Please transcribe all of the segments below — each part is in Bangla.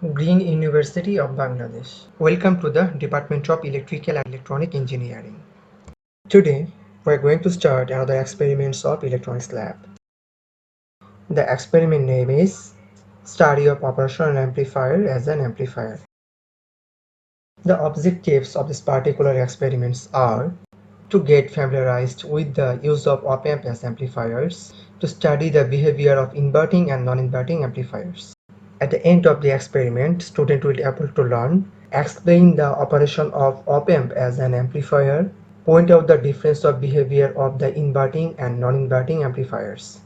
Green University of Bangladesh. Welcome to the Department of Electrical and Electronic Engineering. Today, we are going to start another experiments of electronics lab. The experiment name is Study of Operational Amplifier as an Amplifier. The objectives of this particular experiments are to get familiarized with the use of op-amp as amplifiers, to study the behavior of inverting and non-inverting amplifiers. At the end of the experiment, student will be able to learn, explain the operation of op-amp as an amplifier, point out the difference of behavior of the inverting and non-inverting amplifiers.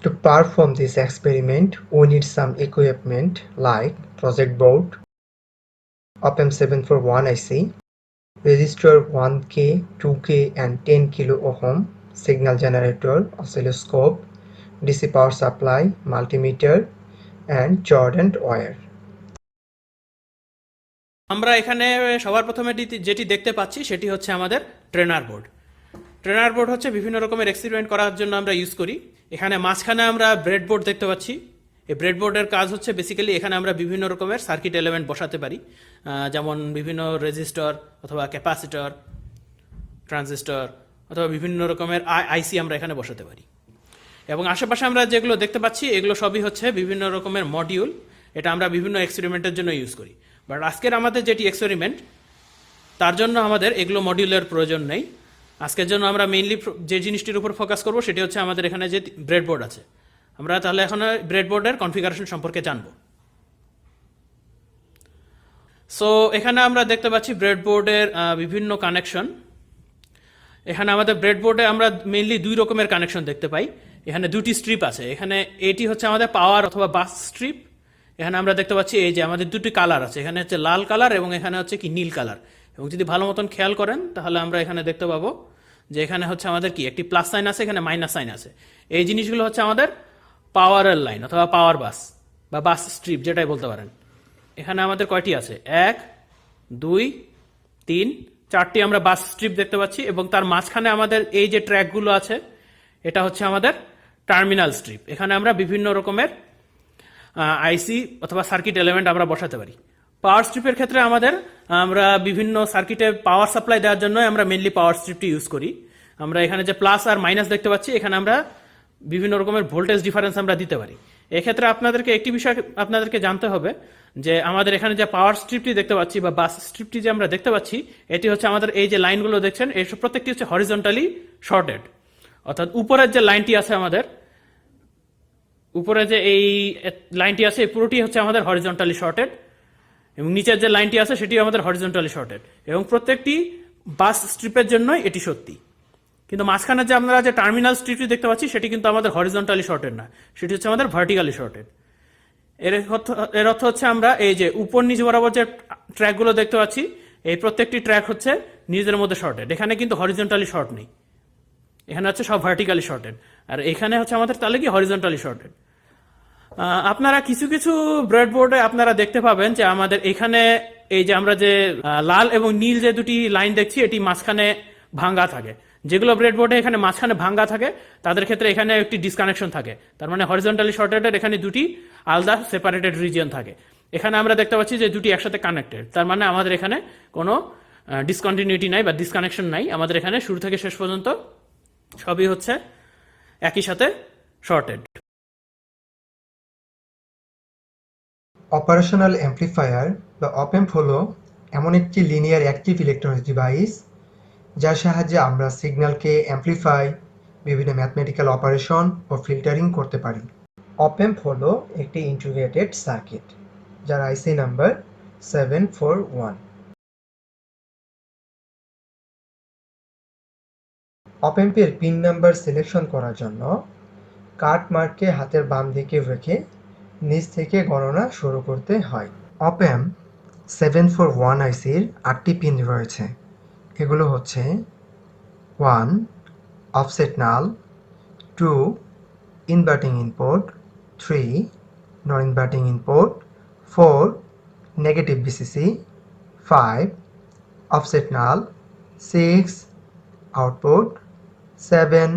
To perform this experiment, we need some equipment like project board, op-amp 741 IC, resistor 1K, 2K and 10 kilo ohm, signal generator, oscilloscope, DC power supply, multimeter and Jordan wire. আমরা এখানে সবার প্রথমে যেটি দেখতে পাচ্ছি সেটি হচ্ছে আমাদের ট্রেনার বোর্ড। ট্রেনার বোর্ড হচ্ছে বিভিন্ন রকমের এক্সপেরিমেন্ট করার জন্য আমরা ইউজ করি। এখানে মাঝখানে আমরা ব্রেড বোর্ড দেখতে পাচ্ছি। এই ব্রেড বোর্ডের কাজ হচ্ছে বেসিক্যালি এখানে আমরা বিভিন্ন রকমের সার্কিট এলিমেন্ট বসাতে পারি, যেমন বিভিন্ন রেজিস্টর অথবা ক্যাপাসিটর, ট্রানজিস্টর অথবা বিভিন্ন রকমের আইসি আমরা এখানে বসাতে পারি। এবং আশেপাশে আমরা যেগুলো দেখতে পাচ্ছি এগুলো সবই হচ্ছে বিভিন্ন রকমের মডিউল। এটা আমরা বিভিন্ন এক্সপেরিমেন্টের জন্য ইউজ করি। বাট আজকের আমাদের যেটি এক্সপেরিমেন্ট তার জন্য আমাদের এগুলো মডিউলের প্রয়োজন নেই। আজকের জন্য আমরা মেইনলি যে জিনিসটির উপর ফোকাস করব সেটি হচ্ছে আমাদের এখানে যে ব্রেডবোর্ড আছে। আমরা তাহলে এখন ব্রেডবোর্ডের কনফিগারেশন সম্পর্কে জানব। সো এখানে আমরা দেখতে পাচ্ছি ব্রেডবোর্ডের বিভিন্ন কানেকশন। এখানে আমাদের ব্রেডবোর্ডে আমরা মেইনলি দুই রকমের কানেকশন দেখতে পাই। এখানে দুটি স্ট্রিপ আছে। এখানে এটি হচ্ছে আমাদের পাওয়ার অথবা বাস স্ট্রিপ। এখানে আমরা দেখতে পাচ্ছি এই যে আমাদের দুটি কালার আছে, এখানে হচ্ছে লাল কালার এবং এখানে হচ্ছে কি নীল কালার। এবং যদি ভালো মতন খেয়াল করেন তাহলে আমরা এখানে দেখতে পাবো যে এখানে হচ্ছে আমাদের কি একটি প্লাস সাইন আছে, এখানে মাইনাস সাইন আছে। এই জিনিসগুলো হচ্ছে আমাদের পাওয়ারের লাইন অথবা পাওয়ার বাস বা বাস স্ট্রিপ যেটাই বলতে পারেন। এখানে আমাদের কয়টি আছে? 1 2 3 4টি আমরা বাস স্ট্রিপ দেখতে পাচ্ছি এবং তার মাঝখানে আমাদের এই যে ট্র্যাকগুলো আছে এটা হচ্ছে আমাদের টার্মিনাল স্ট্রিপ। এখানে আমরা বিভিন্ন রকমের আইসি অথবা সার্কিট এলিমেন্ট আমরা বসাতে পারি। পাওয়ার স্ট্রিপের ক্ষেত্রে আমরা বিভিন্ন সার্কিটে পাওয়ার সাপ্লাই দেওয়ার জন্য আমরা মেনলি পাওয়ার স্ট্রিপটি ইউজ করি। আমরা এখানে যে প্লাস আর মাইনাস দেখতে পাচ্ছি এখানে আমরা বিভিন্ন রকমের ভোল্টেজ ডিফারেন্স আমরা দিতে পারি। এক্ষেত্রে আপনাদেরকে একটি বিষয় আপনাদেরকে জানতে হবে যে আমাদের এখানে যে পাওয়ার স্ট্রিপটি দেখতে পাচ্ছি বা বাস স্ট্রিপটি যে আমরা দেখতে পাচ্ছি এটি হচ্ছে আমাদের এই যে লাইনগুলো দেখছেন এই প্রত্যেকটি হচ্ছে হরিজন্টালি শর্টেড। অর্থাৎ উপরের যে লাইনটি আছে আমাদের উপরে যে এই লাইনটি আছে এই পুরোটি হচ্ছে আমাদের হরিজন্টালি শর্টেড এবং নিচের যে লাইনটি আছে সেটিও আমাদের হরিজন্টালি শর্টেড এবং প্রত্যেকটি বাস স্ট্রিপের জন্যই এটি সত্যি। কিন্তু মাঝখানে যে আমরা যে টার্মিনাল স্ট্রিপটি দেখতে পাচ্ছি সেটি কিন্তু আমাদের হরিজন্টালি শর্টেড না, সেটি হচ্ছে আমাদের ভার্টিক্যালি শর্টেড। এর অর্থ হচ্ছে আমরা এই যে উপর নিচ বরাবর যে ট্র্যাকগুলো দেখতে পাচ্ছি এই প্রত্যেকটি ট্র্যাক হচ্ছে নিজের মধ্যে শর্টেড। এখানে কিন্তু হরিজন্টালি শর্ট নেই, এখানে হচ্ছে সব ভার্টিক্যালি শর্টেড আর এখানে হচ্ছে আমাদের তাহলে কি হরিজন্টালি শর্টেড। আপনারা কিছু কিছু ব্রেডবোর্ডে আপনারা দেখতে পাবেন যে আমাদের এখানে এই যে আমরা যে লাল এবং নীল যে দুটি লাইন দেখছি এটি মাঝখানে ভাঙ্গা থাকে। যেগুলো ব্রেডবোর্ডে এখানে মাঝখানে ভাঙ্গা থাকে তাদের ক্ষেত্রে এখানে একটি ডিসকানেকশন থাকে, তার মানে হরিজন্টালি শর্টেডের এখানে দুটি আলাদা সেপারেটেড রিজিয়ন থাকে। এখানে আমরা দেখতে পাচ্ছি যে দুটি একসাথে কানেক্টেড, তার মানে আমাদের এখানে কোনো ডিসকন্টিনিউটি নাই বা ডিসকানেকশন নাই। আমাদের এখানে শুরু থেকে শেষ পর্যন্ত সবই হচ্ছে একই সাথে শর্টেড। অপারেশনাল অ্যাম্প্লিফায়ার বা অপ-অ্যাম্প হলো এমন একটি লিনিয়ার অ্যাক্টিভ ইলেকট্রনিক্স ডিভাইস যার সাহায্যে আমরা সিগন্যালকে অ্যাম্প্লিফাই, বিভিন্ন ম্যাথমেটিক্যাল অপারেশন ও ফিল্টারিং করতে পারি। অপ-অ্যাম্প হলো একটি ইন্টিগ্রেটেড সার্কিট যার আইসি নাম্বার 741। অপ-অ্যাম্পের পিন নাম্বার সিলেকশন করার জন্য কাট মার্ককে হাতের বাম দিকে রেখে নিচ থেকে গণনা শুরু করতে হয়। অপ-অ্যাম্প 741 আইসির 8টি পিন রয়েছে। এগুলো হচ্ছে 1 offset null, 2 inverting input, 3 non inverting input, 4 negative BCC, 5 offset null, 6 output, 7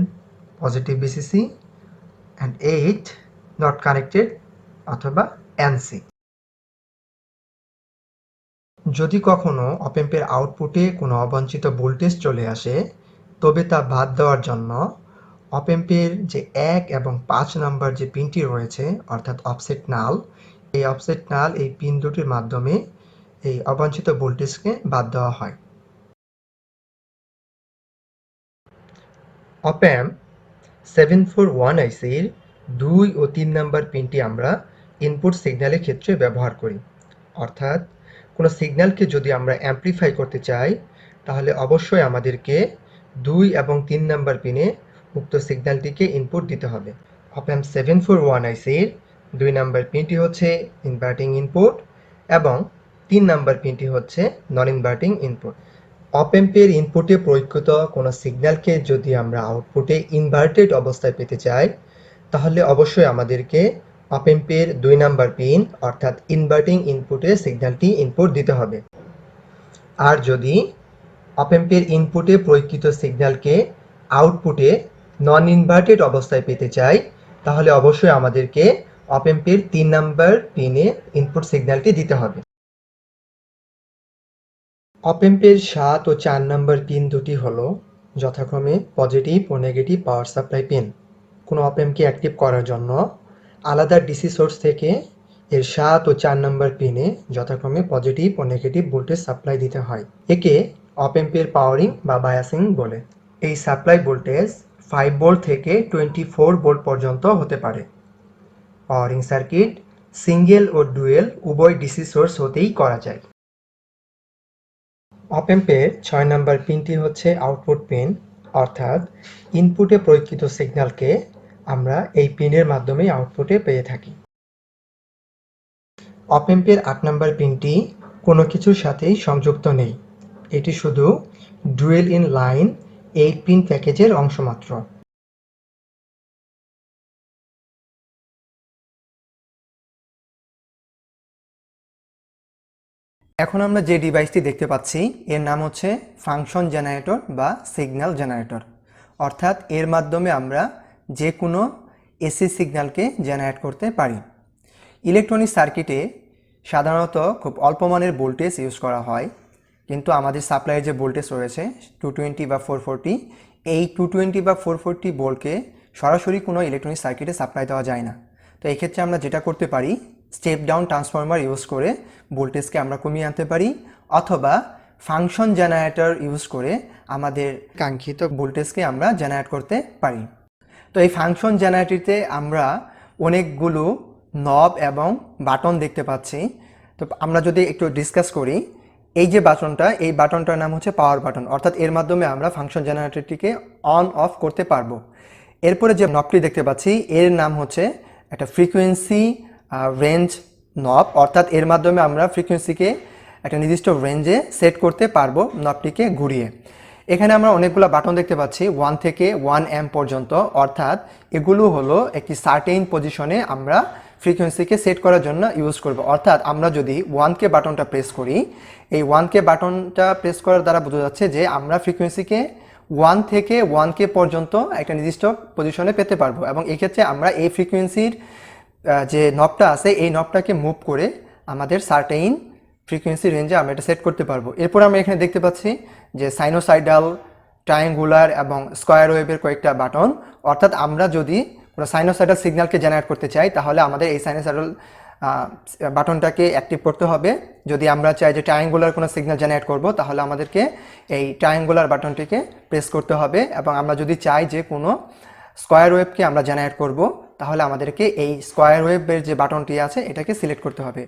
positive BCC and 8 not connected অথবা NC। যদি কখনো অপ অ্যাম্পের আউটপুটে কোনো অবাঞ্ছিত ভোল্টেজ চলে আসে, তবে তা বাদ দেওয়ার জন্য অপ অ্যাম্পের যে 1 এবং 5 নাম্বার যে পিনটি রয়েছে অর্থাৎ অফসেট নাল, এই অফসেট নাল এই পিন দুটির মাধ্যমে এই অবাঞ্ছিত ভোল্টেজকে বাদ দেওয়া হয়। অপ অ্যাম্প 741 আইসির 2 ও 3 নাম্বার পিনটি আমরা ইনপুট সিগন্যালের ক্ষেত্রে ব্যবহার করি। অর্থাৎ কোনো সিগন্যালকে যদি আমরা অ্যামপ্লিফাই করতে চাই, তাহলে অবশ্যই আমাদেরকে 2 এবং 3 নাম্বার পিনে উক্ত সিগন্যালটিকে ইনপুট দিতে হবে। অপ অ্যাম্প 741 আইসির 2 নাম্বার পিনটি হচ্ছে ইনভার্টিং ইনপুট এবং 3 নাম্বার পিনটি হচ্ছে নন ইনভার্টিং ইনপুট। অপ অ্যাম্পের ইনপুটে প্রয়োগকৃত কোনো সিগন্যালকে যদি আমরা আউটপুটে ইনভার্টেড অবস্থায় পেতে চাই, তাহলে অবশ্যই আমাদেরকে অপ অ্যাম্পের 2 নাম্বার পিন অর্থাৎ ইনভার্টিং ইনপুটে সিগন্যালটি ইনপুট দিতে হবে। আর যদি অপ অ্যাম্পের ইনপুটে প্রয়োগকৃত সিগন্যালকে আউটপুটে নন ইনভার্টেড অবস্থায় পেতে চাই, তাহলে অবশ্যই আমাদেরকে অপ অ্যাম্পের 3 নাম্বার পিনে ইনপুট সিগন্যালটি দিতে হবে। অপ অ্যাম্পের 7 ও 4 নাম্বার পিন দুটি হলো যথাক্রমে পজিটিভ ও নেগেটিভ পাওয়ার সাপ্লাই পিন। কোনো অপ অ্যাম্পকে অ্যাক্টিভ করার জন্য আলাদা ডিসি সোর্স থেকে এর 7 ও 4 নাম্বার পিনে যথাক্রমে পজিটিভ ও নেগেটিভ ভোল্টেজ সাপ্লাই দিতে হয়। একে অপ অ্যাম্পের পাওয়ারিং বা বায়াসিং বলে। এই সাপ্লাই ভোল্টেজ 5 ভোল্ট থেকে 24 ভোল্ট পর্যন্ত হতে পারে। পাওয়ারিং সার্কিট সিঙ্গেল ও ডুয়েল উভয় ডিসি সোর্স হতেই করা যায়। অপ অ্যাম্পের 6 নাম্বার পিনটি হচ্ছে আউটপুট পিন, অর্থাৎ ইনপুটে প্রয়োগকৃত সিগন্যালকে আমরা এই পিনের মাধ্যমেই আউটপুটে পেয়ে থাকি। অপ অ্যাম্পের 8 নাম্বার পিনটি কোনো কিছুর সাথেই সংযুক্ত নেই, এটি শুধু ডুয়েল ইন লাইন 8 পিন প্যাকেজের অংশ মাত্র। এখন আমরা যে ডিভাইসটি দেখতে পাচ্ছি এর নাম হচ্ছে ফাংশন জেনারেটর বা সিগন্যাল জেনারেটর, অর্থাৎ এর মাধ্যমে আমরা যে কোনো এসি সিগন্যালকে জেনারেট করতে পারি। ইলেকট্রনিক সার্কিটে সাধারণত খুব অল্প মানের ভোল্টেজ ইউজ করা হয়, কিন্তু আমাদের সাপ্লাইয়ের যে ভোল্টেজ রয়েছে 220 বা 440, এই 220 বা 440 ভোল্টকে সরাসরি কোনো ইলেকট্রনিক সার্কিটে সাপ্লাই দেওয়া যায় না। তো এই ক্ষেত্রে আমরা যেটা করতে পারি, স্টেপ ডাউন ট্রান্সফরমার ইউজ করে ভোল্টেজকে আমরা কমিয়ে আনতে পারি, অথবা ফাংশন জেনারেটর ইউজ করে আমাদের কাঙ্ক্ষিত ভোল্টেজকে আমরা জেনারেট করতে পারি। তো এই ফাংশন জেনারেটরতে আমরা অনেকগুলো নব এবং বাটন দেখতে পাচ্ছি। তো আমরা যদি একটু ডিসকাস করি, এই যে বাটনটা, এই বাটনটার নাম হচ্ছে পাওয়ার বাটন, অর্থাৎ এর মাধ্যমে আমরা ফাংশন জেনারেটরটিকে অন অফ করতে পারবো। এরপরে যে নবটি দেখতে পাচ্ছি এর নাম হচ্ছে একটা ফ্রিকোয়েন্সি রেঞ্জ নব, অর্থাৎ এর মাধ্যমে আমরা ফ্রিকোয়েন্সিকে একটা নির্দিষ্ট রেঞ্জে সেট করতে পারবো নবটিকে ঘুরিয়ে। এখানে আমরা অনেকগুলো বাটন দেখতে পাচ্ছি 1 থেকে 1 এম পর্যন্ত, অর্থাৎ এগুলো হলো একটি সার্টেইন পজিশনে আমরা ফ্রিকোয়েন্সিকে সেট করার জন্য ইউজ করব। অর্থাৎ আমরা যদি 1K বাটনটা প্রেস করি, এই 1K বাটনটা প্রেস করার দ্বারা বোঝা যাচ্ছে যে আমরা ফ্রিকোয়েন্সিকে 1 থেকে 1K পর্যন্ত একটা নির্দিষ্ট পজিশনে পেতে পারবো, এবং এক্ষেত্রে আমরা এই ফ্রিকোয়েন্সির যে নবটা আছে এই নবটাকে মুভ করে আমাদের সার্টেইন ফ্রিকোয়েন্সি রেঞ্জে আমরা এটা সেট করতে পারবো। এরপর আমরা এখানে দেখতে পাচ্ছি যে সাইনোসাইডাল, ট্রায়াঙ্গুলার এবং স্কোয়ার ওয়েভের কয়েকটা বাটন, অর্থাৎ আমরা যদি কোনো সাইনোসাইডাল সিগন্যালকে জেনারেট করতে চাই তাহলে আমাদের এই সাইনোসাইডাল বাটনটাকে অ্যাক্টিভ করতে হবে। যদি আমরা চাই যে ট্রায়াঙ্গুলার কোনো সিগন্যাল জেনারেট করব তাহলে আমাদেরকে এই ট্রায়াঙ্গুলার বাটনটিকে প্রেস করতে হবে, এবং আমরা যদি চাই যে কোনো স্কোয়ার ওয়েভকে আমরা জেনারেট করব তাহলে আমাদেরকে এই স্কোয়ার ওয়েভের যে বাটনটি আছে এটাকে সিলেক্ট করতে হবে।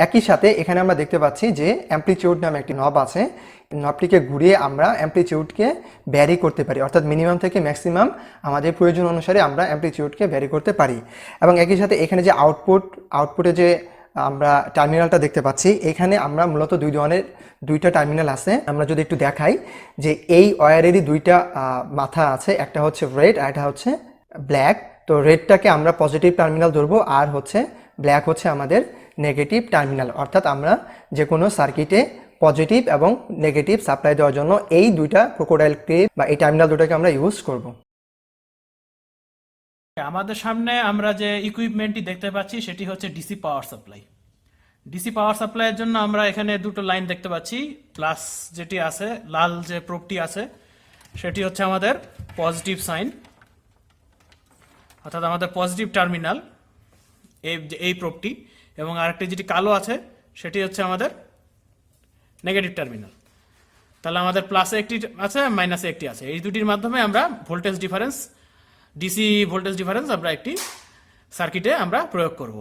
একই সাথে এখানে আমরা দেখতে পাচ্ছি যে অ্যাম্প্লিটিউড নামে একটি নব আছে, নবটিকে ঘুরিয়ে আমরা অ্যাম্প্লিটিউডকে ভ্যারি করতে পারি, অর্থাৎ মিনিমাম থেকে ম্যাক্সিমাম আমাদের প্রয়োজন অনুসারে আমরা অ্যাম্প্লিটিউডকে ভ্যারি করতে পারি। এবং একই সাথে এখানে যে আউটপুটে যে আমরা টার্মিনালটা দেখতে পাচ্ছি, এখানে আমরা মূলত দুইটা টার্মিনাল আছে। আমরা যদি একটু দেখাই যে এই ওয়্যারেরই দুইটা মাথা আছে, একটা হচ্ছে রেড আর একটা হচ্ছে ব্ল্যাক। তো রেডটাকে আমরা পজিটিভ টার্মিনাল ধরবো, আর হচ্ছে ব্ল্যাক হচ্ছে আমাদের নেগেটিভ টার্মিনাল, অর্থাৎ আমরা যে কোনো সার্কিটে পজিটিভ এবং নেগেটিভ সাপ্লাই দেওয়ার জন্য এই দুইটা ক্রোকোডাইল ক্লিপ বা এই টার্মিনাল দুটাকে আমরা ইউজ করব। আমাদের সামনে আমরা যে ইকুইপমেন্টটি দেখতে পাচ্ছি সেটি হচ্ছে DC power supply. DC power সাপ্লাইয়ের জন্য আমরা এখানে দুটো লাইন দেখতে পাচ্ছি। প্লাস যেটি আছে, লাল যে প্রোবটি আছে সেটি হচ্ছে আমাদের পজিটিভ সাইন, অর্থাৎ আমাদের পজিটিভ টার্মিনাল এই প্রোবটি, এবং আরেকটি যেটি কালো আছে সেটি হচ্ছে আমাদের নেগেটিভ টার্মিনাল। তাহলে আমাদের প্লাসে একটি আছে, মাইনাসে একটি আছে। এই দুটির মাধ্যমে আমরা voltage difference, DC voltage difference আমরা একটি সার্কিটে আমরা প্রয়োগ করব।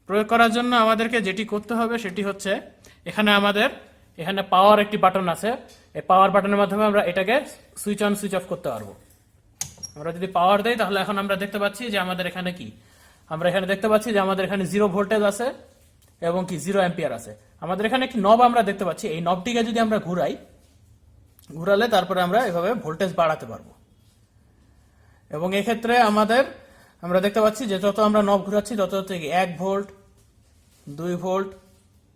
প্রয়োগ করার জন্য আমাদেরকে যেটি করতে হবে সেটি হচ্ছে এখানে পাওয়ার একটি বাটন আছে। এই পাওয়ার বাটনের মাধ্যমে আমরা এটাকে সুইচ অন সুইচ অফ করতে পারবো। আমরা যদি পাওয়ার দেই তাহলে এখন আমরা দেখতে পাচ্ছি যে আমাদের এখানে কি, আমরা এখানে দেখতে পাচ্ছি যে আমাদের এখানে 0 ভোল্টেজ আছে এবং কি 0 অ্যাম্পিয়ার আছে। আমাদের এখানে একটি নব আমরা দেখতে পাচ্ছি। এই নবটিকে যদি আমরা ঘুরালে তারপরে আমরা এভাবে ভোল্টেজ বাড়াতে পারবো। এবং এক্ষেত্রে আমরা দেখতে পাচ্ছি যে যত আমরা নব ঘুরাচ্ছি তত 1 ভোল্ট, 2 ভোল্ট,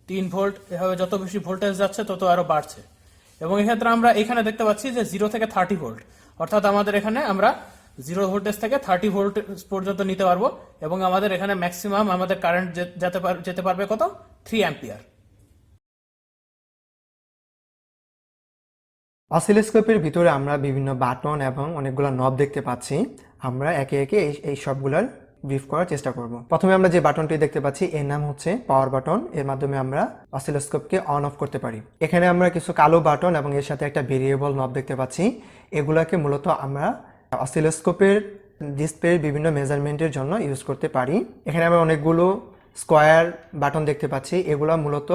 3 ভোল্ট, এভাবে যত বেশি ভোল্টেজ যাচ্ছে তত আরো বাড়ছে। এবং এক্ষেত্রে আমরা এখানে দেখতে পাচ্ছি যে 0 থেকে 30 ভোল্ট, অর্থাৎ আমাদের এখানে আমরা 0 ভোল্টেজ থেকে 30 ভোল্ট পর্যন্ত নিতে পারবো। এবং আমাদের এখানে ম্যাক্সিমাম আমাদের কারেন্ট যেতে পারবে কত, 3 অ্যাম্পিয়ার। অসিলোস্কোপের ভিতরে আমরা বিভিন্ন বাটন এবং অনেকগুলো নব দেখতে পাচ্ছি। আমরা একে একে এই সবগুলোর ব্রিফ করার চেষ্টা করব। প্রথমে আমরা যে বাটনটি দেখতে পাচ্ছি এর নাম হচ্ছে পাওয়ার বাটন। এর মাধ্যমে আমরা অসিলোস্কোপকে অন অফ করতে পারি। এখানে আমরা কিছু কালো বাটন এবং এর সাথে একটা ভেরিয়েবল নব দেখতে পাচ্ছি। এগুলাকে মূলত আমরা অসিলোস্কোপের ডিসপ্লের বিভিন্ন মেজারমেন্টের জন্য ইউজ করতে পারি। এখানে আমরা অনেকগুলো স্কোয়ার বাটন দেখতে পাচ্ছি। এগুলো মূলত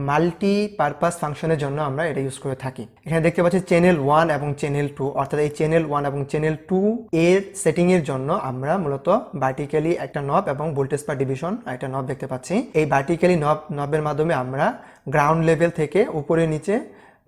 মাল্টি পারপাস ফাংশনের জন্য আমরা এটা ইউজ করে থাকি। এখানে দেখতে পাচ্ছি চ্যানেল 1 এবং চ্যানেল 2, অর্থাৎ এই চ্যানেল 1 এবং চ্যানেল 2 এর সেটিং এর জন্য আমরা মূলত ভার্টিক্যালি একটা নব এবং ভোল্টেজ পার ডিভিশন একটা নব দেখতে পাচ্ছি। এই ভার্টিক্যালি নবের মাধ্যমে আমরা গ্রাউন্ড লেভেল থেকে উপরে নিচে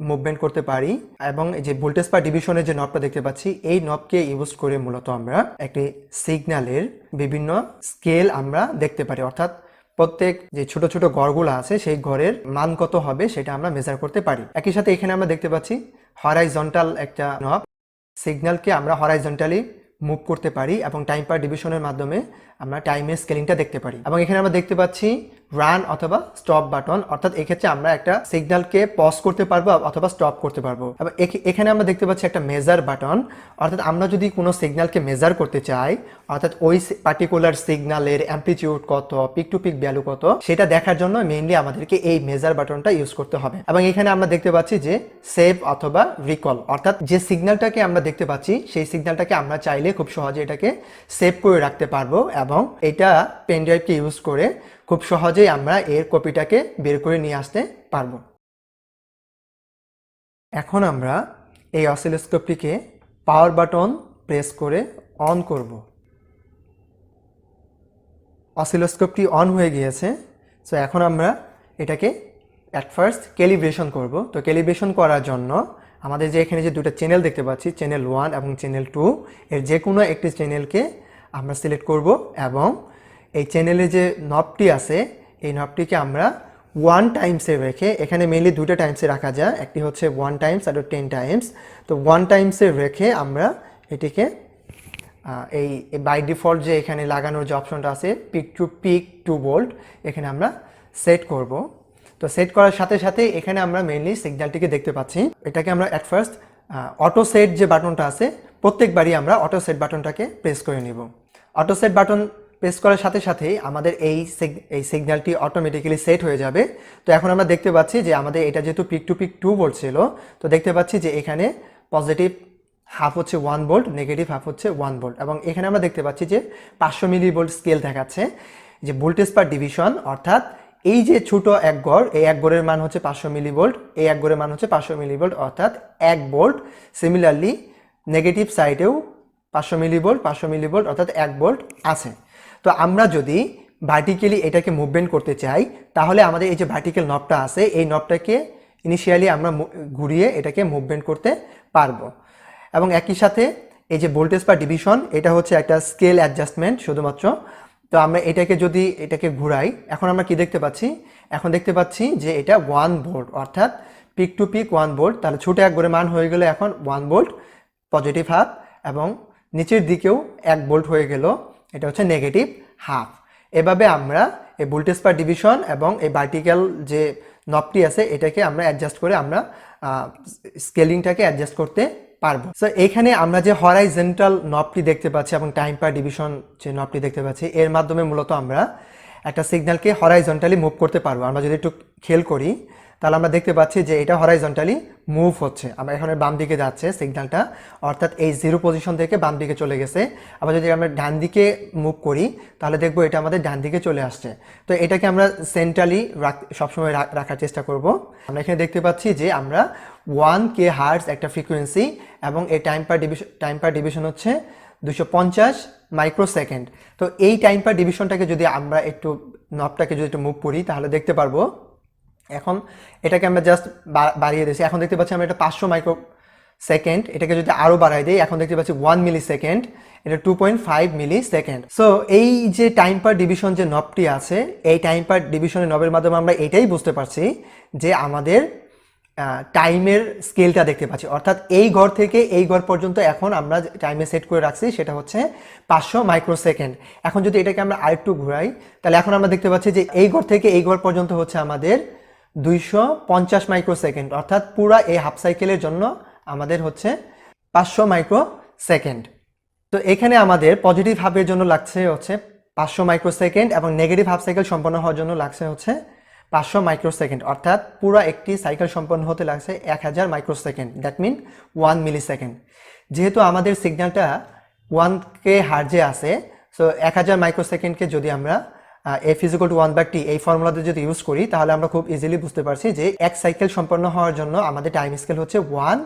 মুভমেন্ট করতে পারি। এবং এই যে ভোল্টেজ পার ডিভিশনের যে নবটা দেখতে পাচ্ছি এই নবকে ইউজ করে মূলত আমরা একটি সিগন্যালের বিভিন্ন স্কেল আমরা দেখতে পারি, অর্থাৎ প্রত্যেক যে ছোট ছোট ঘরগুলো আছে সেই ঘরের মান কত হবে সেটা আমরা মেজার করতে পারি। একই সাথে এখানে আমরা দেখতে পাচ্ছি হরাইজন্টাল একটা নব, সিগন্যালকে আমরা হরাইজন্টালি মুভ করতে পারি এবং টাইম পার ডিভিশনের মাধ্যমে আমরা টাইমের স্কেলিংটা দেখতে পারি। এবং এখানে আমরা দেখতে পাচ্ছি রান অথবা স্টপ বাটন, অর্থাৎ এক্ষেত্রে আমরা একটা সিগন্যালকে পজ করতে পারবো অথবা স্টপ করতে পারবো। এবং এখানে আমরা দেখতে পাচ্ছি একটা মেজার বাটন, অর্থাৎ আমরা যদি কোনো সিগন্যালকে মেজার করতে চাই, অর্থাৎ ওই পার্টিকুলার সিগন্যালের অ্যাম্পলিটিউড কত, পিক টু পিক ভ্যালু কত, সেটা দেখার জন্য মেইনলি আমাদেরকে এই মেজার বাটনটা ইউজ করতে হবে। এবং এখানে আমরা দেখতে পাচ্ছি যে সেভ অথবা রিকল, অর্থাৎ যে সিগন্যালটাকে আমরা দেখতে পাচ্ছি সেই সিগন্যালটাকে আমরা চাইলে খুব সহজে এটাকে সেভ করে রাখতে পারবো এবং এটা পেন ড্রাইভকে ইউজ করে খুব সহজেই আমরা এর কপিটাকে বের করে নিয়ে আসতে পারবো। এখন আমরা এই অসিলোস্কোপটিকে পাওয়ার বাটন প্রেস করে অন করব। অসিলোস্কোপটি অন হয়ে গিয়েছে। সো এখন আমরা এটাকে অ্যাট ফার্স্ট ক্যালিব্রেশন করব। তো ক্যালিব্রেশন করার জন্য আমাদের যে এখানে যে দুটো চ্যানেল দেখতে পাচ্ছি, চ্যানেল 1 এবং চ্যানেল 2, এর যে কোনো একটি চ্যানেলকে আমরা সিলেক্ট করব এবং এই চ্যানেলে যে নবটি আছে এই নবটিকে আমরা 1 টাইমসে রেখে, এখানে মেইনলি দুটো টাইমসে রাখা যায়, একটি হচ্ছে 1 টাইমস আর 10 টাইমস। তো 1 টাইমসে রেখে আমরা এটিকে এই বাই ডিফল্ট যে এখানে লাগানোর যে অপশনটা আছে পিক টু পিক 2 ভোল্ট, এখানে আমরা সেট করব। তো সেট করার সাথে সাথে এখানে আমরা মেইনলি সিগন্যালটিকে দেখতে পাচ্ছি। এটাকে আমরা অ্যাট ফার্স্ট অটো সেট যে বাটনটা আছে প্রত্যেকবারই আমরা অটো সেট বাটনটাকে প্রেস করে নিব। অটো সেট বাটন প্রেস করার সাথে সাথেই আমাদের এই সিগন্যালটি অটোমেটিক্যালি সেট হয়ে যাবে। তো এখন আমরা দেখতে পাচ্ছি যে আমাদের এটা যেহেতু পিক টু পিক 2 ভোল্ট ছিল, তো দেখতে পাচ্ছি যে এখানে পজিটিভ হাফ হচ্ছে 1 ভোল্ট, নেগেটিভ হাফ হচ্ছে 1 ভোল্ট। এবং এখানে আমরা দেখতে পাচ্ছি যে 500 মিলি ভোল্ট স্কেল দেখাচ্ছে, যে ভোল্টেজ পার ডিভিশন, অর্থাৎ এই যে ছোট এক গড়, এই এক গড়ের মান হচ্ছে 500 মিলি ভোল্ট, এই এক গড়ের মান হচ্ছে 500 মিলি ভোল্ট, অর্থাৎ 1 ভোল্ট। সিমিলারলি নেগেটিভ সাইডেও 500 মিলি ভোল্ট, 500 মিলি ভোল্ট, অর্থাৎ 1 ভোল্ট আছে। তো আমরা যদি ভার্টিক্যালি এটাকে মুভমেন্ট করতে চাই তাহলে আমাদের এই যে ভার্টিক্যাল নবটা আছে এই নবটাকে ইনিশিয়ালি আমরা ঘুরিয়ে এটাকে মুভমেন্ট করতে পারবো। এবং একই সাথে এই যে ভোল্টেজ পার ডিভিশন, এটা হচ্ছে একটা স্কেল অ্যাডজাস্টমেন্ট শুধুমাত্র। তো আমরা এটাকে ঘুরাই, এখন আমরা কি দেখতে পাচ্ছি, এখন দেখতে পাচ্ছি যে এটা 1 ভোল্ট, অর্থাৎ পিক টু পিক 1 ভোল্ট। তাহলে ছোটো এক গড়ে মান হয়ে গেলে এখন 1 ভোল্ট পজিটিভ হাফ, এবং নিচের দিকেও 1 ভোল্ট হয়ে গেল, এটা হচ্ছে নেগেটিভ হাফ। এভাবে আমরা এই ভোল্টেজ পার ডিভিশন এবং এই ভার্টিক্যাল যে নবটি আছে এটাকে আমরা অ্যাডজাস্ট করে আমরা স্কেলিংটাকে অ্যাডজাস্ট করতে পারবো। সো এখানে আমরা যে হরাইজন্টাল নবটি দেখতে পাচ্ছি এবং টাইম পার ডিভিশন যে নবটি দেখতে পাচ্ছি এর মাধ্যমে মূলত আমরা একটা সিগন্যালকে হরাইজন্টালি মুভ করতে পারবো। আমরা যদি একটু খেয়াল করি তাহলে আমরা দেখতে পাচ্ছি যে এটা হরাইজন্টালি মুভ হচ্ছে। আমরা এখানে বাম দিকে যাচ্ছে সিগন্যালটা, অর্থাৎ এই জিরো পজিশন থেকে বাম দিকে চলে গেছে। আবার যদি আমরা ডান দিকে মুভ করি তাহলে দেখবো এটা আমাদের ডান দিকে চলে আসছে। তো এটাকে আমরা সেন্ট্রালি সবসময় রাখার চেষ্টা করব। আমরা এখানে দেখতে পাচ্ছি যে আমরা 1K হার্টজ একটা ফ্রিকোয়েন্সি এবং এই টাইম পার ডিভিশন হচ্ছে 250 মাইক্রোসেকেন্ড। তো এই টাইম পার ডিভিশনটাকে যদি আমরা একটু নবটাকে যদি একটু মুভ করি তাহলে দেখতে পারবো এখন এটাকে আমরা জাস্ট বাড়িয়ে দিয়েছি। এখন দেখতে পাচ্ছি আমরা এটা 500 মাইক্রো সেকেন্ড, এটাকে যদি আরও বাড়াই দিই এখন দেখতে পাচ্ছি 1 মিলি সেকেন্ড, এটা 2.5 মিলি সেকেন্ড। সো এই যে টাইম পার ডিভিশন যে নবটি আছে এই টাইম পার ডিভিশনের নবের মাধ্যমে আমরা এটাই বুঝতে পারছি যে আমাদের টাইমের স্কেলটা দেখতে পাচ্ছি, অর্থাৎ এই ঘর থেকে এই ঘর পর্যন্ত এখন আমরা টাইমে সেট করে রাখছি সেটা হচ্ছে 500 মাইক্রোসেকেন্ড। এখন যদি এটাকে আমরা আরেকটু ঘুরাই তাহলে এখন আমরা দেখতে পাচ্ছি যে এই ঘর থেকে এই ঘর পর্যন্ত হচ্ছে আমাদের 250 মাইক্রোসেকেন্ড, অর্থাৎ পুরা এই হাফ সাইকেলের জন্য আমাদের হচ্ছে 500 মাইক্রোসেকেন্ড। তো এখানে আমাদের পজিটিভ হাফের জন্য লাগছে হচ্ছে 500 মাইক্রোসেকেন্ড এবং নেগেটিভ হাফ সাইকেল সম্পন্ন হওয়ার জন্য লাগছে হচ্ছে 500 মাইক্রোসেকেন্ড, অর্থাৎ পুরো একটি সাইকেল সম্পন্ন হতে লাগছে 1000 microsecond, that mean 1 millisecond. যেহেতু আমাদের সিগন্যালটা 1K হার্জে আছে, সো 1000 মাইক্রোসেকেন্ডকে যদি আমরা f = 1/t এই ফর্মুলাতে যদি ইউজ করি তাহলে আমরা খুব ইজিলি বুঝতে পারছি যে এক সাইকেল সম্পন্ন হওয়ার জন্য আমাদের টাইম স্কেল হচ্ছে 1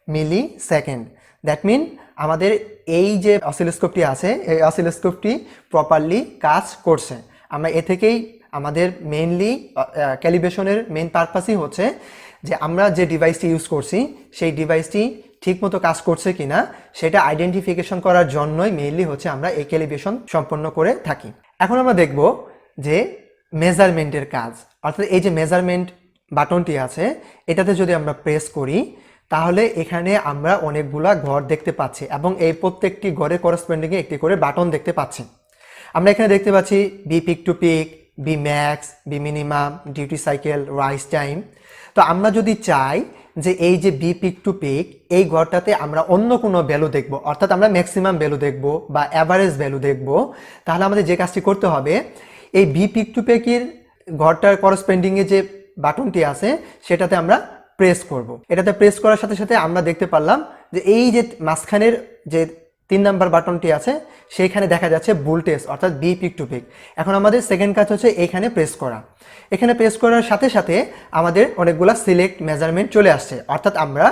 মিলি সেকেন্ড। দ্যাট মিন আমাদের এই যে অসিলোস্কোপটি আছে এই অসিলোস্কোপটি প্রপারলি কাজ করছে। আমরা এ থেকেই আমাদের মেইনলি ক্যালিব্রেশনের মেইন পারপাসই হচ্ছে যে আমরা যে ডিভাইসটি ইউজ করছি সেই ডিভাইসটি ঠিকমতো কাজ করছে কিনা সেটা আইডেন্টিফিকেশন করার জন্যই মেইনলি হচ্ছে আমরা এই ক্যালিব্রেশন সম্পন্ন করে থাকি। এখন আমরা দেখব যে মেজারমেন্টের কাজ, অর্থাৎ এই যে মেজারমেন্ট বাটনটি আছে এটাতে যদি আমরা প্রেস করি তাহলে এখানে আমরা অনেকগুলা ঘর দেখতে পাচ্ছি এবং এই প্রত্যেকটি ঘরের করেসপন্ডিংয়ে একটি করে বাটন দেখতে পাচ্ছি। আমরা এখানে দেখতে পাচ্ছি B peak to peak, B max, B minimum, duty cycle, rise time. তো আমরা যদি চাই যে এই যে বি পিক টু পিক এই ঘরটাতে আমরা অন্য কোনো ভ্যালু দেখব, অর্থাৎ আমরা ম্যাক্সিমাম ভ্যালু দেখব বা অ্যাভারেজ ভ্যালু দেখব, তাহলে আমাদের যে কাজটি করতে হবে এই বি পিক টু পিকের ঘরটার করেসপন্ডিংয়ে যে বাটনটি আছে সেটাতে আমরা প্রেস করব। এটাতে প্রেস করার সাথে সাথে আমরা দেখতে পারলাম যে এই যে মাঝখানের যে 3 নাম্বার বাটনটি আছে সেইখানে দেখা যাচ্ছে ভোল্টেজ, অর্থাৎ বি পিক টু পিক। এখন আমাদের সেকেন্ড কাজ হচ্ছে এখানে প্রেস করা। এখানে প্রেস করার সাথে সাথে আমাদের অনেকগুলা সিলেক্ট মেজারমেন্ট চলে আসছে, অর্থাৎ আমরা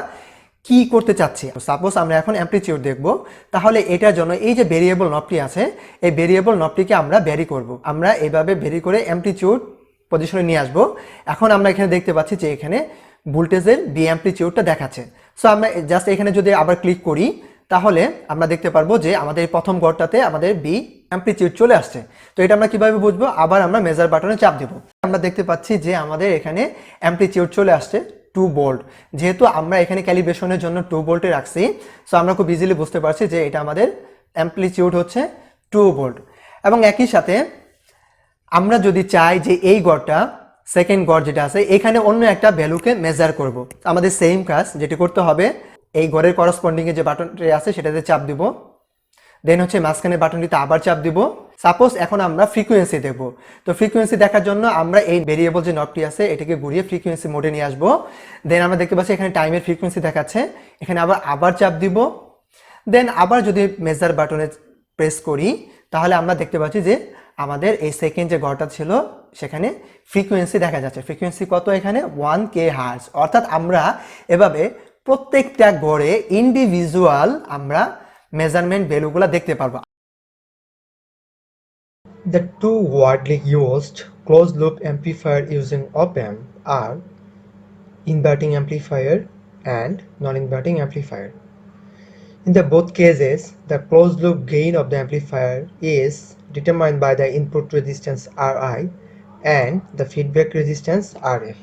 কি করতে চাচ্ছি। সাপোজ আমরা এখন অ্যামপ্লিটিউড দেখব, তাহলে এটার জন্য এই যে ভেরিয়েবল নবটি আছে এই ভেরিয়েবল নবটিকে আমরা ভ্যারি করব। আমরা এইভাবে ভ্যারি করে অ্যামপ্লিটিউড পজিশনে নিয়ে আসব। এখন আমরা এখানে দেখতে পাচ্ছি যে এখানে ভোল্টেজের বি অ্যামপ্লিটিউডটা দেখাচ্ছে। সো আমরা জাস্ট এখানে যদি আবার ক্লিক করি তাহলে আমরা দেখতে পারবো যে আমাদের প্রথম ঘরটাতে আমাদের বি অ্যামপ্লিটিউড চলে আসছে। তো এটা আমরা কিভাবে বুঝবো, আবার আমরা মেজার বাটনে চাপ দেব। আমরা দেখতে পাচ্ছি যে আমাদের এখানে অ্যামপ্লিটিউড চলে আসছে 2 ভোল্ট। যেহেতু আমরা এখানে ক্যালিব্রেশনের জন্য 2 ভোল্টে রাখছি, সো আমরা খুব ইজিলি বুঝতে পারছি যে এটা আমাদের অ্যামপ্লিটিউড হচ্ছে 2 ভোল্ট। এবং একই সাথে আমরা যদি চাই যে এই ঘরটা সেকেন্ড ঘর যেটা আছে এখানে অন্য একটা ভ্যালুকে মেজার করব, আমাদের সেম কাজ যেটি করতে হবে এই ঘরের করেসপন্ডিংয়ে যে বাটনটি আছে সেটাতে চাপ দিব, দেন হচ্ছে মাঝখানে বাটনটিতে আবার চাপ দিব। সাপোজ এখন আমরা ফ্রিকোয়েন্সি দেখব, তো ফ্রিকোয়েন্সি দেখার জন্য আমরা এই ভেরিয়েবল যে নবটি আছে এটাকে ঘুরিয়ে ফ্রিকোয়েন্সি মোডে নিয়ে আসবো। দেন আমরা দেখতে পাচ্ছি এখানে টাইমের ফ্রিকোয়েন্সি দেখাচ্ছে, এখানে আবার চাপ দিব। দেন আবার যদি মেজার বাটনে প্রেস করি তাহলে আমরা দেখতে পাচ্ছি যে আমাদের এই সেকেন্ড যে ঘরটা ছিল সেখানে ফ্রিকোয়েন্সি দেখা যাচ্ছে। ফ্রিকোয়েন্সি কত এখানে 1K হার্টজ, অর্থাৎ আমরা এভাবে প্রত্যেকটা ঘরে ইন্ডিভিজুয়াল আমরা মেজারমেন্ট ভ্যালুগুলো দেখতে পারবো। The two widely used closed-loop amplifier using op-amp are inverting amplifier and non-inverting amplifier. In the both cases, the closed-loop gain of the amplifier is determined by the input resistance Ri and the feedback resistance Rf.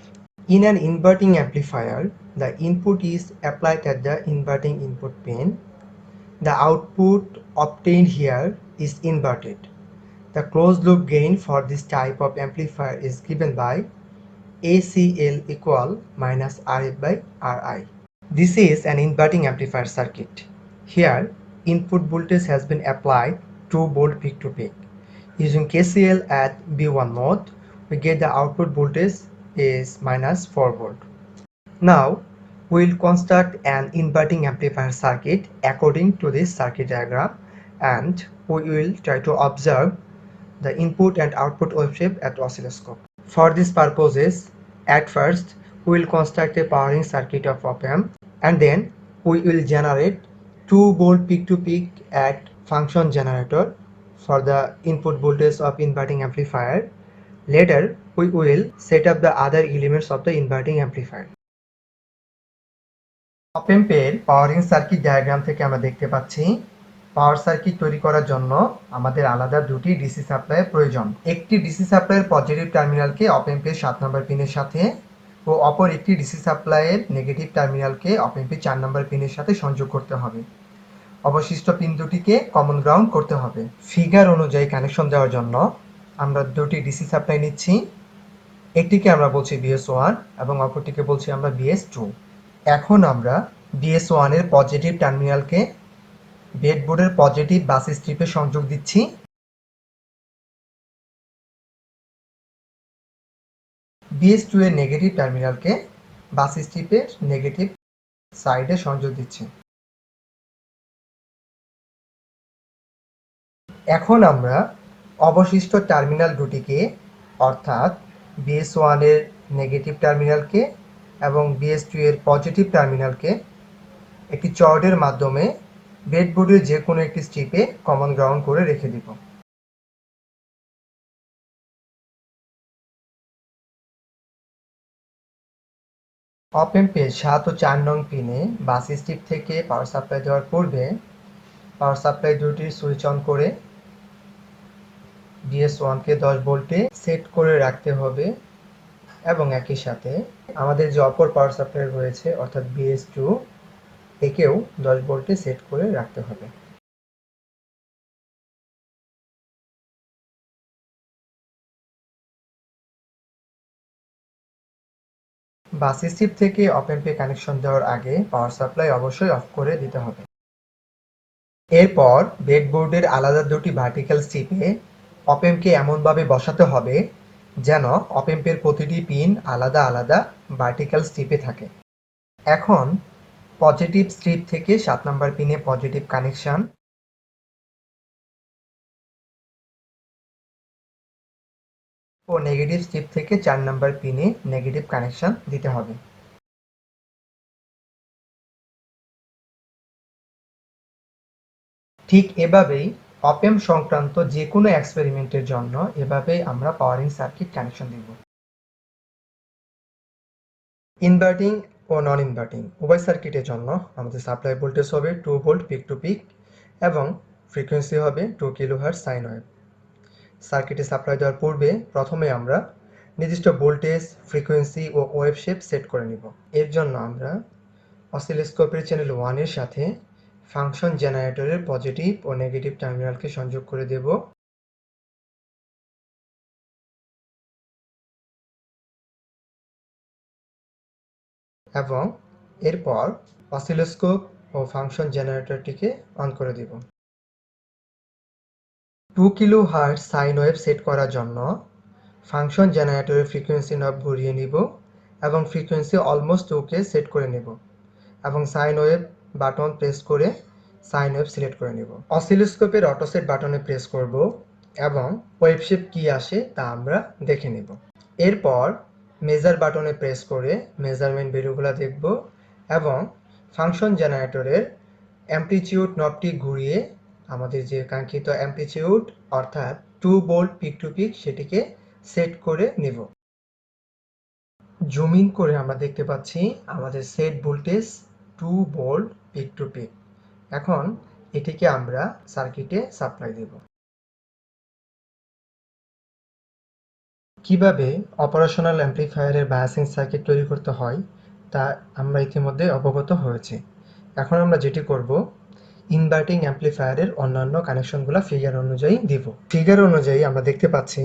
In an inverting amplifier, the input is applied at the inverting input pin. The output obtained here is inverted. The closed loop gain for this type of amplifier is given by ACL equal minus RF by RI. This is an inverting amplifier circuit. Here, input voltage has been applied 2 volt peak to peak. Using KCL at B1 node, we get the output voltage is minus 4 volt. Now, we will construct an inverting amplifier circuit according to this circuit diagram, and we will try to observe the input and output wave shape at oscilloscope. For these purposes, at first we will construct a powering circuit of op-amp, and then we will generate 2 volt peak to peak at function generator for the input voltage of inverting amplifier. Later we will set up the other elements of the inverting amplifier. op-amp এর পাওয়ারিং সার্কিট ডায়াগ্রাম থেকে আমরা দেখতে পাচ্ছি পাওয়ার সার্কিট তৈরি করার জন্য আমাদের আলাদা দুটি ডিসি সাপ্লাইয়ের প্রয়োজন। একটি ডিসি সাপ্লাইয়ের পজিটিভ টার্মিনালকে op-amp-এর 7 নম্বর পিনের সাথে ও অপর একটি ডিসি সাপ্লাইয়ের নেগেটিভ টার্মিনালকে op-amp-এর 4 নম্বর পিনের সাথে সংযোগ করতে হবে। অবশিষ্ট পিন দুটিকে কমন গ্রাউন্ড করতে হবে। ফিগার অনুযায়ী কানেকশন দেওয়ার জন্য আমরা দুটি ডিসি সাপ্লাই নিচ্ছি। একটিকে আমরা বলছি BS1 এবং অপরটিকে বলছি আমরা BS2। এখন আমরা BS1 এর পজিটিভ টার্মিনালকে ব্রেডবোর্ডের পজিটিভ বাস স্ট্রিপে সংযোগ দিচ্ছি। BS2 এর নেগেটিভ টার্মিনালকে বাস স্ট্রিপের নেগেটিভ সাইডে সংযোগ দিচ্ছি। এখন আমরা অবশিষ্ট টার্মিনাল দুটিকে অর্থাৎ BS1 এর নেগেটিভ টার্মিনালকে এবং BS2 এর পজিটিভ টার্মিনালকে একটি চর্ডের মাধ্যমে ব্রেডবোর্ডের যে কোনো একটি স্ট্রিপে কমন গ্রাউন্ড করে রেখে দিব। op-amp-এর 7 ও 4 নং পিনে বাস স্ট্রিপ থেকে পাওয়ার সাপ্লাই দেওয়ার পূর্বে পাওয়ার সাপ্লাই দুটির সুইচ অন করে BS1-কে 10 ভোল্টে সেট করে রাখতে হবে এবং একই সাথে আমাদের যে অপর পাওয়ার সাপ্লাই রয়েছে অর্থাৎ BS2 একেও 10 ভোল্টে সেট করে রাখতে হবে। বাস স্ট্রিপ থেকে op-amp-এ কানেকশন দেওয়ার আগে পাওয়ার সাপ্লাই অবশ্যই অফ করে দিতে হবে। এরপর ব্রেডবোর্ডের আলাদা দুটি ভার্টিক্যাল স্ট্রিপে op-amp-কে এমনভাবে বসাতে হবে যেন op-amp-এর প্রতিটি পিন আলাদা আলাদা ভার্টিক্যাল স্ট্রিপে থাকে। এখন পজিটিভ স্ট্রিপ থেকে 7 নম্বর পিনে পজিটিভ কানেকশন ও নেগেটিভ স্ট্রিপ থেকে 4 নম্বর পিনে নেগেটিভ কানেকশন দিতে হবে। ঠিক এভাবেই op-amp সংক্রান্ত যে কোনো এক্সপেরিমেন্টের জন্য এভাবেই আমরা পাওয়ারিং সার্কিট কানেকশন দিব। ইনভার্টিং ও নন ইনভার্টিং উভয় সার্কিটের জন্য আমাদের সাপ্লাই ভোল্টেজ হবে 2 ভোল্ট পিক টু পিক এবং ফ্রিকোয়েন্সি হবে 2 কিলোহার্টজ সাইন ওয়েভ। সার্কিটে সাপ্লাই দেওয়ার পূর্বে প্রথমে আমরা নির্দিষ্ট ভোল্টেজ, ফ্রিকোয়েন্সি ও ওয়েভ শেপ সেট করে নিব। এর জন্য আমরা অসিলোস্কোপের চ্যানেল 1 এর সাথে ফাংশন জেনারেটরের পজিটিভ ও নেগেটিভ টার্মিনালকে সংযোগ করে দেব। এবং এরপর অসিলোস্কোপ ও ফাংশন জেনারেটরটিকে অন করে দেব। 2 কিলোহার্টজ সাইন ওয়েভ সেট করার জন্য ফাংশন জেনারেটরের ফ্রিকোয়েন্সি নব ঘুরিয়ে নিব এবং ফ্রিকোয়েন্সি অলমোস্ট 2কে সেট করে নেব এবং সাইন ওয়েভ বাটন প্রেস করে সাইন ওয়েভ সিলেক্ট করে নেব। অসিলোস্কোপের অটো সেট বাটনে প্রেস করব এবং ওয়েভ শেপ কি আসে তা আমরা দেখে নেব। এরপর মেজার বাটনে প্রেস করে মেজারমেন্ট ভ্যালুগুলো দেখব এবং ফাংশন জেনারেটরের অ্যামপ্লিটিউড নবটি ঘুরিয়ে আমাদের যে কাঙ্ক্ষিত অ্যামপ্লিটিউড অর্থাৎ 2 ভোল্ট পিক টু পিক সেটিকে সেট করে নেব। জুম ইন করে আমরা দেখতে পাচ্ছি আমাদের set voltage 2 volt peak to peak. এখন এটিকে আমরা সার্কিটে সাপ্লাই দেব। কিভাবে অপারেশনাল অ্যামপ্লিফায়ারের বায়াসিং সার্কিট তৈরি করতে হয় তা আমরা ইতিমধ্যে অবগত হয়েছি। এখন আমরা যেটি করব, ইনভার্টিং অ্যাম্প্লিফায়ারের অন্যান্য কানেকশনগুলো ফিগার অনুযায়ী দিব। ফিগার অনুযায়ী আমরা দেখতে পাচ্ছি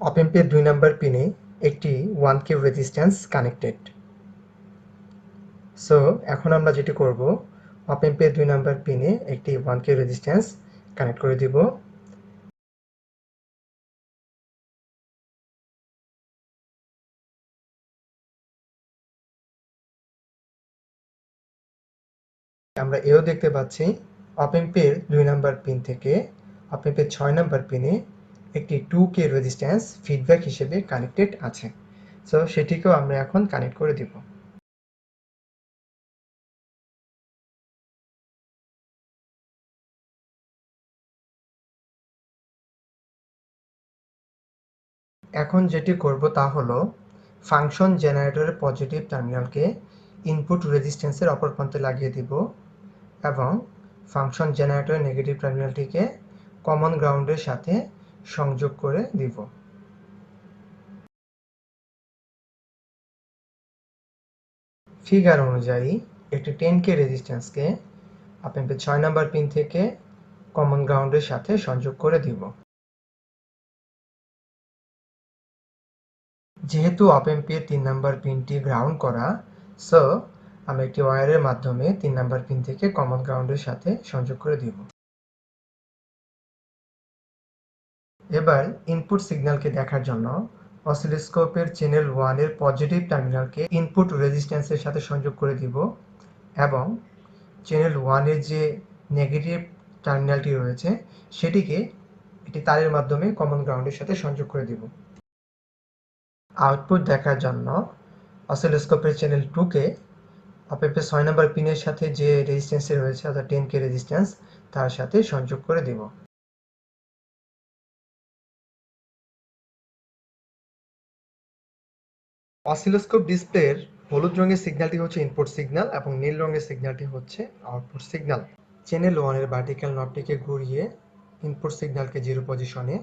অপ অ্যাম্পের 2 নাম্বার পিনে একটি 1K রেজিস্ট্যান্স কানেক্টেড। সো এখন আমরা যেটি করব, অপ অ্যাম্পের 2 নাম্বার পিনে একটি 1K রেজিস্ট্যান্স কানেক্ট করে দিব। আমরা এও দেখতে পাচ্ছি অপ অ্যাম্পের 2 নাম্বার পিন থেকে অপ অ্যাম্পের 6 নাম্বার পিনে একটি 2K রেজিস্ট্যান্স ফিডব্যাক হিসেবে কানেক্টেড আছে। সো সেটিকেও আমরা এখন কানেক্ট করে দিব। এখন যেটি করব তা হলো ফাংশন জেনারেটরের পজিটিভ টার্মিনালকে ইনপুট রেজিস্ট্যান্সের অপর প্রান্তে লাগিয়ে দিব এবং ফাংশন জেনারেটরের নেগেটিভ টার্মিনালটিকে কমন গ্রাউন্ডের সাথে সংযোগ করে দিব। ফিগার অনুযায়ী একটি 10K রেজিস্ট্যান্সকে অপ অ্যাম্পের 6 নাম্বার পিন থেকে কমন গ্রাউন্ডের সাথে সংযোগ করে দিব। যেহেতু অপ অ্যাম্পের 3 নাম্বার পিনটি গ্রাউন্ড করা, সো আমি একটি ওয়্যারের মাধ্যমে 3 নাম্বার পিন থেকে কমন গ্রাউন্ডের সাথে সংযোগ করে দিব। এবার ইনপুট সিগন্যালকে দেখার জন্য অসিলোস্কোপের চ্যানেল 1 এর পজিটিভ টার্মিনালকে ইনপুট রেজিস্ট্যান্সের সাথে সংযোগ করে দিব এবং চ্যানেল 1 এর যে নেগেটিভ টার্মিনালটি রয়েছে সেটিকে একটি তারের মাধ্যমে কমন গ্রাউন্ডের সাথে সংযোগ করে দিব। আউটপুট দেখার জন্য অসিলোস্কোপের চ্যানেল 2 কে অপ অ্যাম্পের 6 নাম্বার পিনের সাথে যে রেজিস্ট্যান্সটি রয়েছে অর্থাৎ 10K রেজিস্ট্যান্স তার সাথে সংযোগ করে দিব। অসিলোস্কোপ ডিসপ্লের হলুদ রঙের সিগন্যালটি হচ্ছে ইনপুট সিগন্যাল এবং নীল রঙের সিগন্যালটি হচ্ছে আউটপুট সিগন্যাল। চ্যানেল 1 এর ভার্টিক্যাল নবটিকে ঘুরিয়ে ইনপুট সিগন্যালকে 0 পজিশনে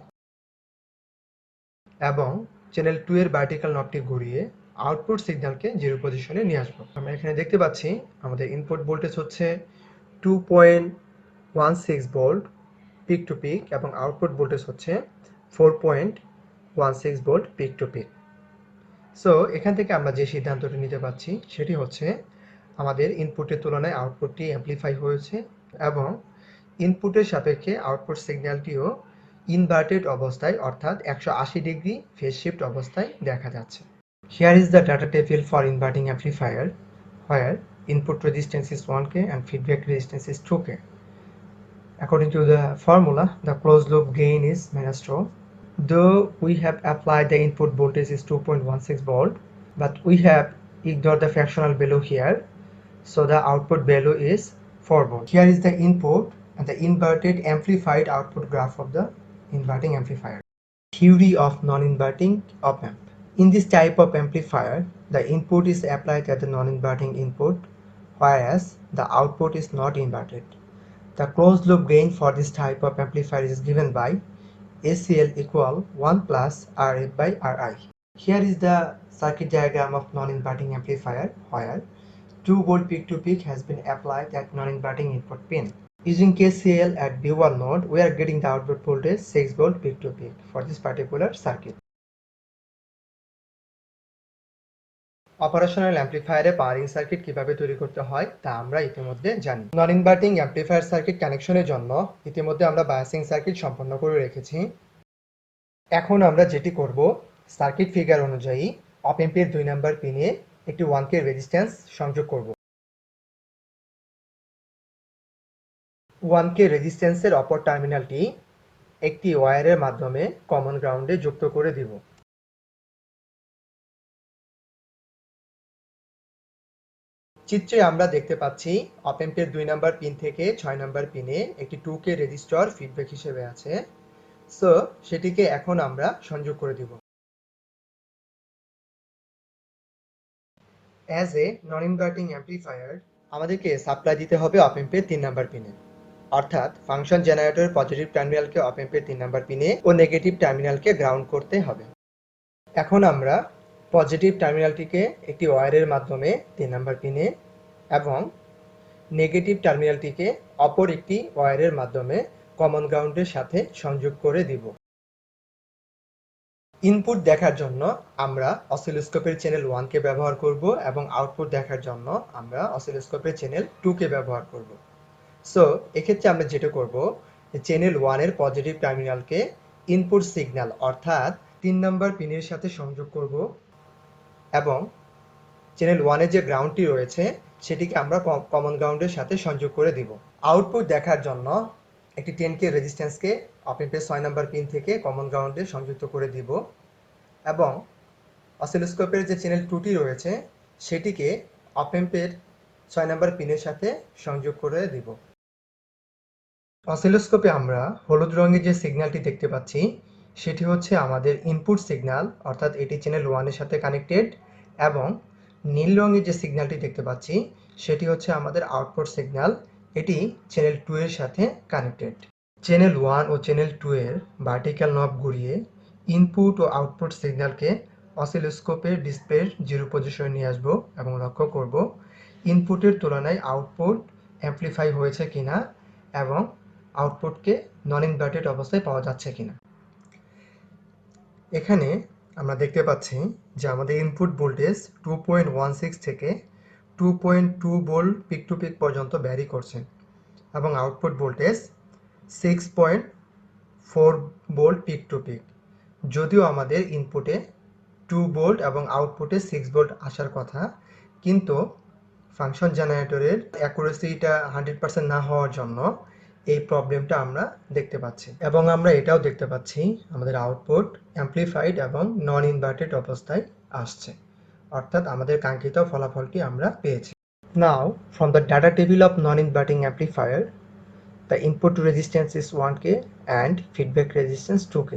এবং চ্যানেল 2 এর ভার্টিক্যাল নবটি ঘুরিয়ে আউটপুট সিগন্যালকে 0 পজিশনে নিয়ে আসবো। আমরা এখানে দেখতে পাচ্ছি আমাদের ইনপুট ভোল্টেজ হচ্ছে 2.16 ভোল্ট পিক টু পিক এবং আউটপুট ভোল্টেজ হচ্ছে 4.16 volt peak to peak. So এখান থেকে আমরা যে সিদ্ধান্তটি নিতে পারছি সেটি হচ্ছে আমাদের ইনপুটের তুলনায় আউটপুটটি অ্যাম্প্লিফাই হয়েছে এবং ইনপুটের সাপেক্ষে আউটপুট সিগন্যালটিও ইনভার্টেড অবস্থায় অর্থাৎ 180 ডিগ্রি ফেজ শিফট অবস্থায় দেখা যাচ্ছে। Here is the data table for inverting amplifier where input resistance is 1K and feedback resistance is 2K. According to the formula, the closed loop gain is minus rho. Though we have applied the input voltage is 2.16 volt, but we have ignored the fractional value here, so the output value is 4 volt. Here is the input and the inverted amplified output graph of the inverting amplifier. Theory of non-inverting op-amp. In this type of amplifier, the input is applied at the non-inverting input, whereas the output is not inverted. The closed loop gain for this type of amplifier is given by ACL equal 1 plus RF by RI. Here is the circuit diagram of non-inverting amplifier where 2 volt peak to peak has been applied at non-inverting input pin. Using KCL at B1 node, we are getting the output voltage 6 volt peak to peak for this particular circuit. Operational অ্যাম্প্লিফায়ারে পাওয়ারিং সার্কিট কিভাবে তৈরি করতে হয় তা আমরা ইতিমধ্যে জানি। নন ইনভার্টিং অ্যাম্প্লিফায়ার সার্কিট কানেকশনের জন্য ইতিমধ্যে আমরা বায়াসিং সার্কিট সম্পন্ন করে রেখেছি। এখন আমরা যেটি করব, সার্কিট ফিগার অনুযায়ী অপ অ্যাম্পের 2 নাম্বার পিনে একটি 1K রেজিস্ট্যান্স সংযোগ করব। 1K রেজিস্ট্যান্সের অপর টার্মিনালটি একটি ওয়্যারের মাধ্যমে কমন গ্রাউন্ডে যুক্ত করে দিব। চিত্রে আমরা দেখতে পাচ্ছি অপ অ্যাম্পের 2 নাম্বার পিন থেকে 6 নাম্বার পিনে একটি 2K রেজিস্টর ফিডব্যাক হিসেবে আছে। সো সেটিকে এখন আমরা সংযোগ করে দিব। As a non inverting amplifier আমাদেরকে সাপ্লাই দিতে হবে অপ অ্যাম্পের 3 নাম্বার পিনে, অর্থাৎ ফাংশন জেনারেটরের পজিটিভ টার্মিনালকে অপ অ্যাম্পের 3 নাম্বার পিনে ও নেগেটিভ টার্মিনালকে গ্রাউন্ড করতে হবে। এখন আমরা পজিটিভ টার্মিনালটিকে একটি ওয়্যারের মাধ্যমে 3 নাম্বার পিনে এবং নেগেটিভ টার্মিনালটিকে অপর একটি ওয়্যারের মাধ্যমে কমন গ্রাউন্ডের সাথে সংযোগ করে দিব। ইনপুট দেখার জন্য আমরা অসিলোস্কোপের চ্যানেল 1 কে ব্যবহার করব এবং আউটপুট দেখার জন্য আমরা অসিলোস্কোপের চ্যানেল 2 কে ব্যবহার করব। সো এক্ষেত্রে আমরা যেটা করব, চ্যানেল 1 এর পজিটিভ টার্মিনালকে ইনপুট সিগন্যাল অর্থাৎ 3 নম্বর পিনের সাথে সংযোগ করব এবং চ্যানেল 1 এর যে গ্রাউন্ডটি রয়েছে সেটিকে আমরা কমন গ্রাউন্ডের সাথে সংযোগ করে দিব। আউটপুট দেখার জন্য একটি 10K রেজিস্ট্যান্সকে অপ অ্যাম্পের 6 নম্বর পিন থেকে কমন গ্রাউন্ডে সংযুক্ত করে দিব এবং অসিলোস্কোপের যে চ্যানেল 2টি রয়েছে সেটিকে অপ অ্যাম্পের 6 নম্বর পিনের সাথে সংযোগ করে দিব। অসিলোস্কোপে আমরা হলুদ রঙের যে সিগন্যালটি দেখতে পাচ্ছি সেটি হচ্ছে আমাদের ইনপুট সিগন্যাল, অর্থাৎ এটি চ্যানেল 1 এর সাথে কানেক্টেড, এবং নীল রঙের যে সিগন্যালটি দেখতে পাচ্ছি সেটি হচ্ছে আমাদের আউটপুট সিগন্যাল, এটি চ্যানেল 2 এর সাথে কানেক্টেড। চ্যানেল 1 ও চ্যানেল 2 এর ভার্টিক্যাল নব ঘুরিয়ে ইনপুট ও আউটপুট সিগন্যালকে অসিলোস্কোপের ডিসপ্লের 0 পজিশনে নিয়ে আসব এবং লক্ষ্য করব ইনপুটের তুলনায় আউটপুট অ্যামপ্লিফাই হয়েছে কিনা এবং আউটপুটকে নন ইনভার্টেড অবস্থায় পাওয়া যাচ্ছে কিনা। এখানে আমরা দেখতে পাচ্ছি যে আমাদের ইনপুট ভোল্টেজ 2.16 থেকে 2.2 ভোল্ট পিক টু পিক পর্যন্ত ভ্যারি করছে এবং output voltage 6.4 volt peak to peak. যদিও আমাদের ইনপুটে 2 ভোল্ট এবং আউটপুটে 6 ভোল্ট আসার কথা, কিন্তু ফাংশন জেনারেটরের অ্যাকুরেসিটা 100% না হওয়ার জন্য এই প্রবলেমটা আমরা দেখতে পাচ্ছি এবং আমরা এটাও দেখতে পাচ্ছি আমাদের আউটপুট অ্যামপ্লিফাইড এবং নন ইনভার্টেড অবস্থায় আসছে, অর্থাৎ আমাদের কাঙ্ক্ষিত ফলাফলটি আমরা পেয়েছি। নাও from the data table of non inverting amplifier, the input resistance is 1K and feedback resistance 2K.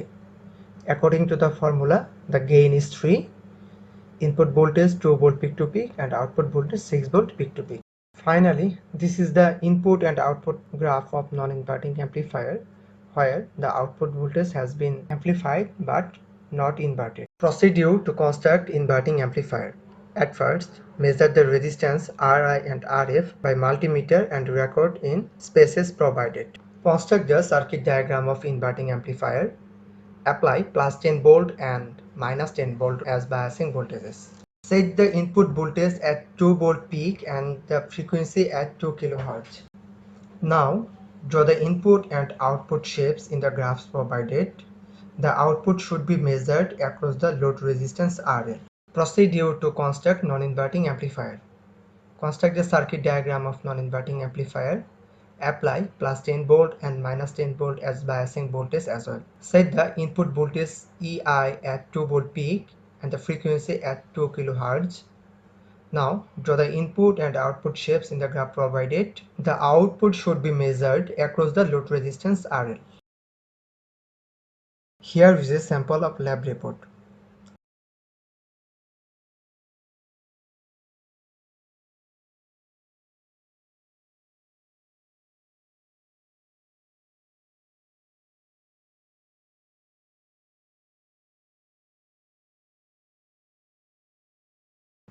According to the formula, the gain is 3, input voltage 2 volt peak to peak and output voltage 6 volt peak to peak. Finally, this is the input and output graph of non-inverting amplifier where the output voltage has been amplified but not inverted. Procedure to construct inverting amplifier. At first, measure the resistance Ri and Rf by multimeter and record in spaces provided. Construct the circuit diagram of inverting amplifier. Apply plus 10 volt and minus 10 volt as biasing voltages. Set the input voltage at 2 volt peak and the frequency at 2 kHz. Now, draw the input and output shapes in the graphs provided. The output should be measured across the load resistance RL. Procedure to construct non-inverting amplifier. Construct the circuit diagram of non-inverting amplifier. Apply plus 10 volt and minus 10 volt as biasing voltage as well. Set the input voltage EI at 2 volt peak and the frequency at 2 kHz. Now, draw the input and output shapes in the graph provided. The output should be measured across the load resistance RL. Here is a sample of lab report.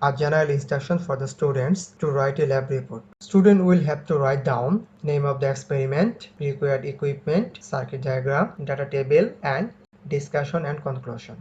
A general instruction for the students to write a lab report. Student will have to write down name of the experiment, required equipment, circuit diagram, data table, and discussion and conclusion.